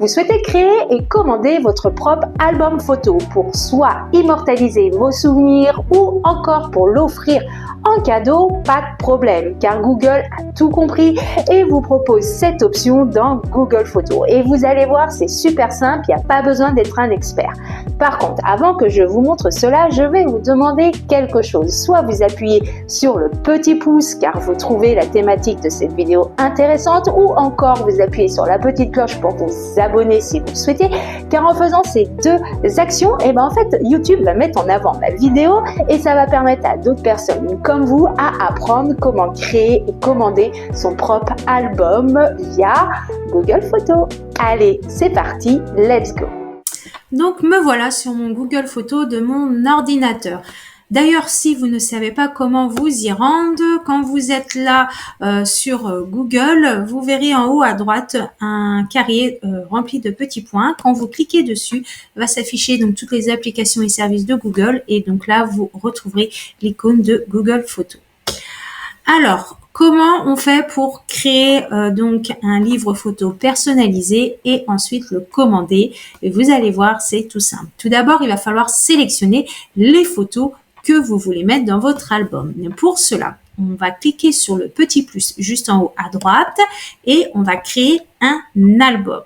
Vous souhaitez créer et commander votre propre album photo pour soit immortaliser vos souvenirs ou encore pour l'offrir en cadeau, pas de problème car Google a tout compris et vous propose cette option dans Google Photos. Et vous allez voir, c'est super simple, il n'y a pas besoin d'être un expert. Par contre, avant que je vous montre cela, je vais vous demander quelque chose. Soit vous appuyez sur le petit pouce car vous trouvez la thématique de cette vidéo intéressante ou encore vous appuyez sur la petite cloche pour vous abonner si vous le souhaitez car en faisant ces deux actions, en fait YouTube va mettre en avant ma vidéo et ça va permettre à d'autres personnes comme vous à apprendre comment créer et commander son propre album via Google Photos. Allez, c'est parti, let's go! Donc me voilà sur mon Google Photos de mon ordinateur. D'ailleurs, si vous ne savez pas comment vous y rendre, quand vous êtes là sur Google, vous verrez en haut à droite un carré rempli de petits points. Quand vous cliquez dessus, va s'afficher donc toutes les applications et services de Google et donc là, vous retrouverez l'icône de Google Photos. Alors, comment on fait pour créer donc un livre photo personnalisé et ensuite le commander? Et vous allez voir, c'est tout simple. Tout d'abord, il va falloir sélectionner les photos que vous voulez mettre dans votre album. Pour cela, on va cliquer sur le petit plus juste en haut à droite et on va créer un album.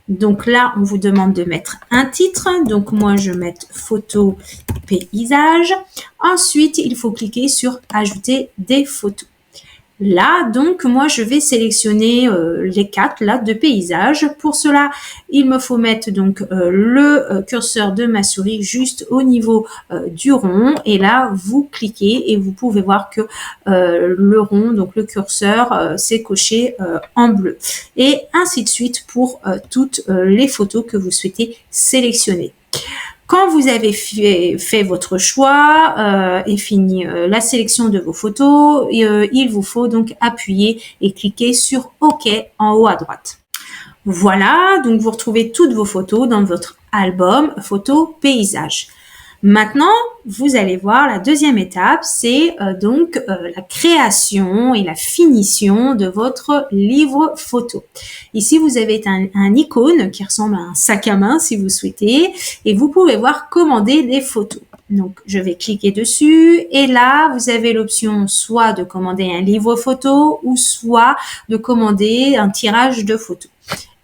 Donc là, on vous demande de mettre un titre. Donc moi, je vais mettre photo paysage. Ensuite, il faut cliquer sur ajouter des photos. Là, donc, moi, je vais sélectionner les 4 là de paysage. Pour cela, il me faut mettre donc le curseur de ma souris juste au niveau du rond. Et là, vous cliquez et vous pouvez voir que le rond, donc le curseur, c'est coché en bleu. Et ainsi de suite pour toutes les photos que vous souhaitez sélectionner. Quand vous avez fait votre choix et fini la sélection de vos photos, il vous faut donc appuyer et cliquer sur OK en haut à droite. Voilà, donc vous retrouvez toutes vos photos dans votre album photo paysage. Maintenant, vous allez voir la deuxième étape, c'est donc la création et la finition de votre livre photo. Ici, vous avez un icône qui ressemble à un sac à main si vous souhaitez et vous pouvez voir commander des photos. Donc, je vais cliquer dessus et là, vous avez l'option soit de commander un livre photo ou soit de commander un tirage de photos.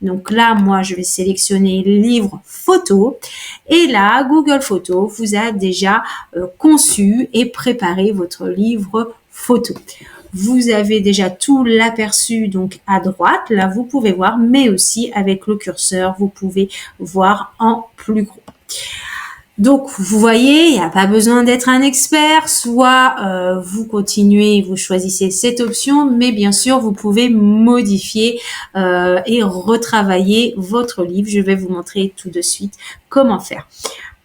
Donc là, moi, je vais sélectionner livre photo. Et là, Google Photos vous a déjà conçu et préparé votre livre photo. Vous avez déjà tout l'aperçu donc à droite. Là, vous pouvez voir, mais aussi avec le curseur, vous pouvez voir en plus gros. Donc, vous voyez, il n'y a pas besoin d'être un expert, soit vous continuez, vous choisissez cette option, mais bien sûr, vous pouvez modifier et retravailler votre livre. Je vais vous montrer tout de suite comment faire.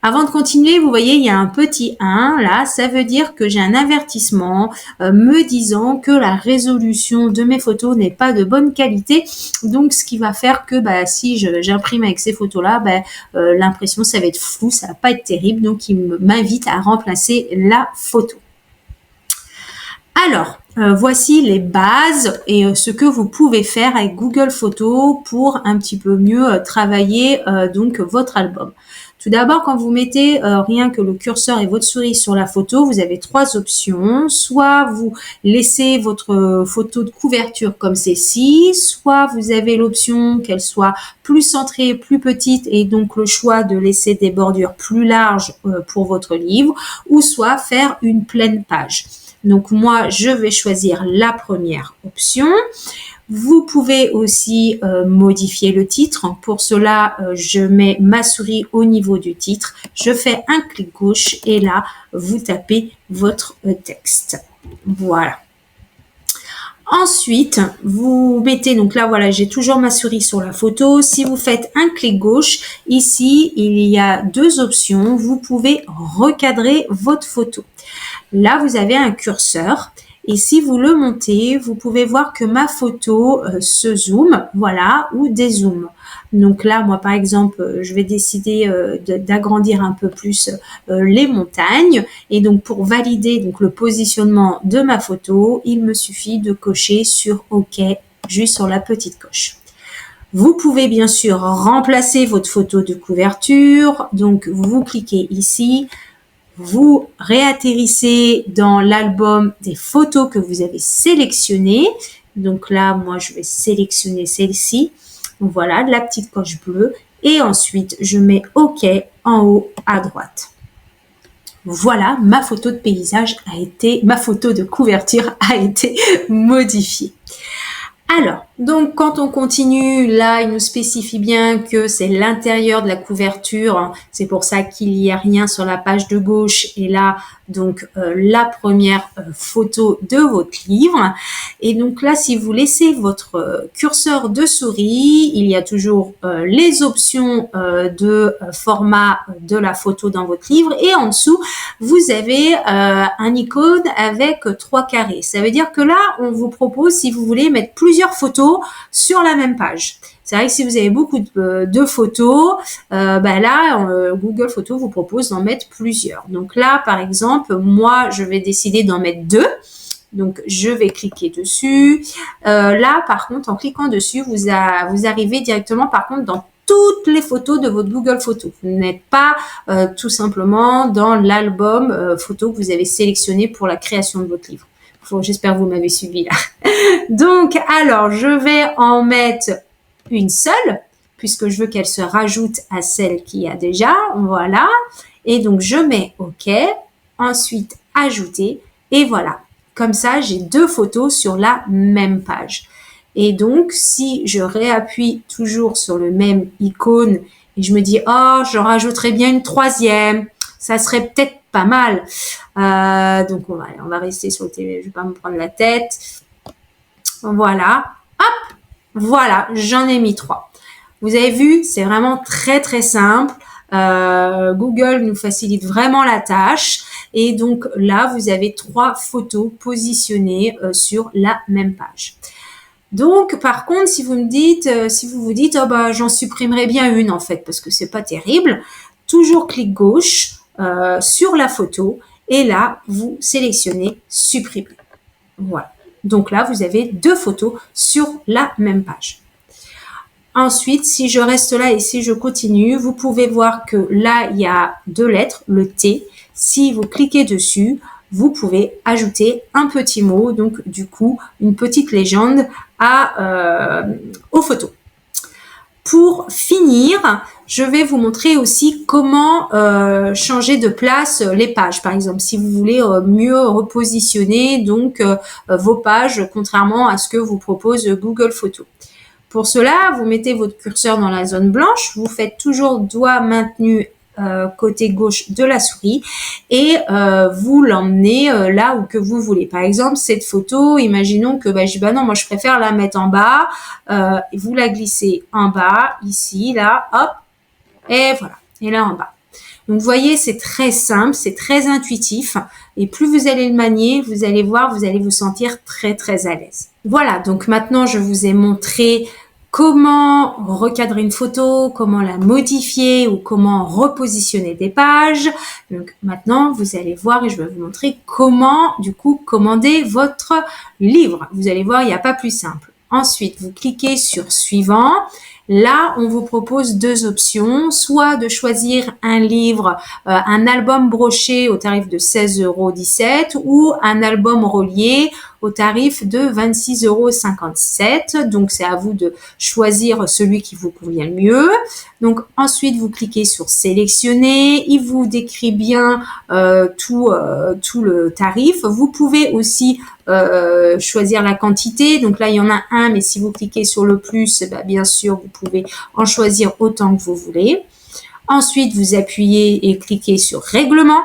Avant de continuer, vous voyez, il y a un petit 1, là, ça veut dire que j'ai un avertissement me disant que la résolution de mes photos n'est pas de bonne qualité. Donc, ce qui va faire que si j'imprime avec ces photos-là, l'impression, ça va être flou, ça va pas être terrible. Donc, il m'invite à remplacer la photo. Alors, voici les bases et ce que vous pouvez faire avec Google Photos pour un petit peu mieux travailler donc votre album. Tout d'abord, quand vous mettez rien que le curseur et votre souris sur la photo, vous avez 3 options. Soit vous laissez votre photo de couverture comme celle-ci, soit vous avez l'option qu'elle soit plus centrée, plus petite et donc le choix de laisser des bordures plus larges pour votre livre, ou soit faire une pleine page. Donc moi, je vais choisir la première option. Vous pouvez aussi modifier le titre. Pour cela, je mets ma souris au niveau du titre. Je fais un clic gauche et là, vous tapez votre texte. Voilà. Ensuite, vous mettez, donc là, voilà, j'ai toujours ma souris sur la photo. Si vous faites un clic gauche, ici, il y a 2 options. Vous pouvez recadrer votre photo. Là, vous avez un curseur. Et si vous le montez, vous pouvez voir que ma photo se zoome, voilà, ou dézoome. Donc là, moi, par exemple, je vais décider d'agrandir un peu plus les montagnes. Et donc, pour valider donc le positionnement de ma photo, il me suffit de cocher sur OK, juste sur la petite coche. Vous pouvez bien sûr remplacer votre photo de couverture. Donc, vous cliquez ici. Vous réatterrissez dans l'album des photos que vous avez sélectionnées. Donc là, moi, je vais sélectionner celle-ci. Voilà, la petite coche bleue. Et ensuite, je mets OK en haut à droite. Voilà, ma photo de paysage ma photo de couverture a été modifiée. Alors, donc quand on continue, là, il nous spécifie bien que c'est l'intérieur de la couverture. C'est pour ça qu'il n'y a rien sur la page de gauche. Et là, donc, la première photo de votre livre. Et donc là, si vous laissez votre curseur de souris, il y a toujours les options de format de la photo dans votre livre. Et en dessous, vous avez un icône avec 3 carrés. Ça veut dire que là, on vous propose, si vous voulez, mettre plusieurs photos sur la même page. C'est vrai que si vous avez beaucoup de photos, là, Google Photos vous propose d'en mettre plusieurs. Donc là, par exemple, moi, je vais décider d'en mettre 2. Donc, je vais cliquer dessus. Là, par contre, en cliquant dessus, vous arrivez directement, par contre, dans toutes les photos de votre Google Photos. Vous n'êtes pas tout simplement dans l'album photo que vous avez sélectionné pour la création de votre livre. J'espère que vous m'avez suivi là. Donc, alors, je vais en mettre une seule, puisque je veux qu'elle se rajoute à celle qu'il y a déjà. Voilà. Et donc, je mets OK. Ensuite, ajouter. Et voilà. Comme ça, j'ai 2 photos sur la même page. Et donc, si je réappuie toujours sur le même icône et je me dis, oh, je rajouterais bien une 3e, ça serait peut-être pas mal. Donc, on va rester sur le télé, je vais pas me prendre la tête. Voilà. Hop, voilà, j'en ai mis 3. Vous avez vu, c'est vraiment très, très simple. Google nous facilite vraiment la tâche. Et donc là, vous avez 3 photos positionnées sur la même page. Donc, par contre, si vous vous dites, oh bah, j'en supprimerai bien une en fait, parce que c'est pas terrible, toujours clic gauche sur la photo et là, vous sélectionnez supprimer. Voilà. Donc là, vous avez 2 photos sur la même page. Ensuite, si je reste là et si je continue, vous pouvez voir que là, il y a 2 lettres, le T. Si vous cliquez dessus, vous pouvez ajouter un petit mot, donc du coup, une petite légende aux photos. Pour finir, je vais vous montrer aussi comment changer de place les pages. Par exemple, si vous voulez mieux repositionner donc vos pages, contrairement à ce que vous propose Google Photos. Pour cela, vous mettez votre curseur dans la zone blanche, vous faites toujours doigt maintenu côté gauche de la souris et vous l'emmenez là où que vous voulez. Par exemple, cette photo, imaginons que non, moi je préfère la mettre en bas. Vous la glissez en bas, ici, là, hop, et voilà, et là en bas. Donc, vous voyez, c'est très simple, c'est très intuitif. Et plus vous allez le manier, vous allez voir, vous allez vous sentir très, très à l'aise. Voilà, donc maintenant, je vous ai montré comment recadrer une photo, comment la modifier ou comment repositionner des pages. Donc, maintenant, vous allez voir et je vais vous montrer comment, du coup, commander votre livre. Vous allez voir, il n'y a pas plus simple. Ensuite, vous cliquez sur « Suivant ». Là, on vous propose 2 options, soit de choisir un livre, un album broché au tarif de 16,17 € ou un album relié au tarif de 26,57 €. Donc, c'est à vous de choisir celui qui vous convient le mieux. Donc, ensuite, vous cliquez sur sélectionner. Il vous décrit bien tout le tarif. Vous pouvez aussi choisir la quantité. Donc là, il y en a un, mais si vous cliquez sur le plus, bien sûr, vous pouvez en choisir autant que vous voulez. Ensuite, vous appuyez et cliquez sur Règlement.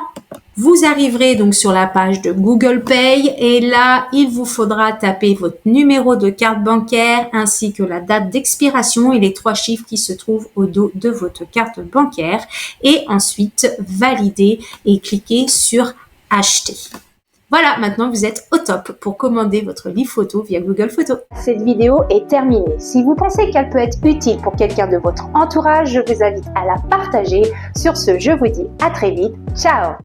Vous arriverez donc sur la page de Google Pay et là, il vous faudra taper votre numéro de carte bancaire ainsi que la date d'expiration et les 3 chiffres qui se trouvent au dos de votre carte bancaire et ensuite valider et cliquer sur Acheter. Voilà, maintenant vous êtes au top pour commander votre livre photo via Google Photos. Cette vidéo est terminée. Si vous pensez qu'elle peut être utile pour quelqu'un de votre entourage, je vous invite à la partager. Sur ce, je vous dis à très vite. Ciao!